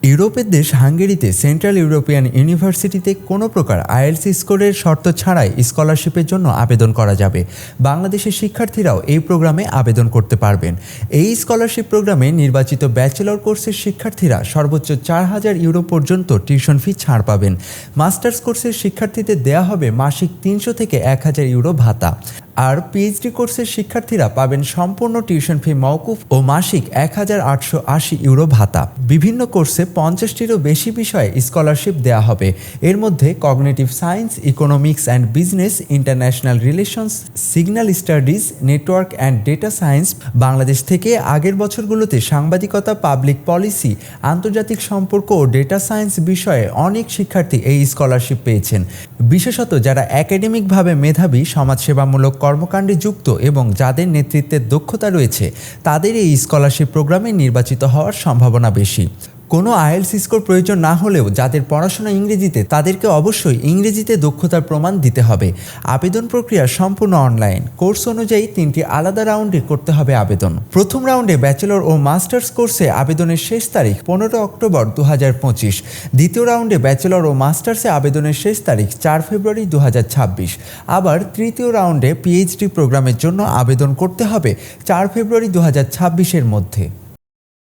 ইউরোপের দেশ হাঙ্গেরিতে central European ইউনিভার্সিটিতে কোনো প্রকার আইএলটিএস স্কোরের শর্ত ছাড়াই স্কলারশিপের জন্য আবেদন করা যাবে। বাংলাদেশের শিক্ষার্থীরাও এই প্রোগ্রামে আবেদন করতে পারবেন। এই স্কলারশিপ প্রোগ্রামে নির্বাচিত ব্যাচেলর কোর্সের শিক্ষার্থীরা সর্বোচ্চ 4,000 ইউরো পর্যন্ত টিউশন ফি ছাড় পাবেন। মাস্টার্স কোর্সের শিক্ষার্থীদের দেয়া হবে মাসিক 300 থেকে 1,000 ইউরো ভাতা। আর পিএইচডি কোর্সের শিক্ষার্থীরা পাবেন সম্পূর্ণ টিউশন ফি মওকুফ ও মাসিক 1,880 ইউরো ভাতা। বিভিন্ন কোর্সে 50টিরও বেশি বিষয়ে স্কলারশিপ দেওয়া হবে। এর মধ্যে cognitive science, economics and business, international relations, signal studies, network and data science. Bangladesh থেকে আগের বছরগুলোতে সাংবাদিকতা, পাবলিক পলিসি, আন্তর্জাতিক সম্পর্ক ও ডেটা সায়েন্স বিষয়ে অনেক শিক্ষার্থী এই স্কলারশিপ পেয়েছেন। বিশেষত যারা একাডেমিকভাবে মেধাবী, সমাজসেবামূলক কর্মকাণ্ডে যুক্ত এবং যাদের নেতৃত্বের দক্ষতা রয়েছে, তাদের এই স্কলারশিপ প্রোগ্রামে নির্বাচিত হওয়ার সম্ভাবনা বেশি। কোনো আইএলটিএস স্কোর প্রয়োজন না হলেও যাদের পড়াশোনা ইংরেজিতে, তাদেরকে অবশ্যই ইংরেজিতে দক্ষতার প্রমাণ দিতে হবে। আবেদন প্রক্রিয়া সম্পূর্ণ অনলাইন। কোর্স অনুযায়ী 3টি আলাদা রাউন্ডে করতে হবে আবেদন। প্রথম রাউন্ডে ব্যাচেলর ও মাস্টার্স কোর্সে আবেদনের শেষ তারিখ 15 অক্টোবর 2025। দ্বিতীয় রাউন্ডে ব্যাচেলর ও মাস্টার্সে আবেদনের শেষ তারিখ 4 ফেব্রুয়ারি 2026। আবার তৃতীয় রাউন্ডে পিএইচডি প্রোগ্রামের জন্য আবেদন করতে হবে 4 ফেব্রুয়ারি 2026-এর মধ্যে।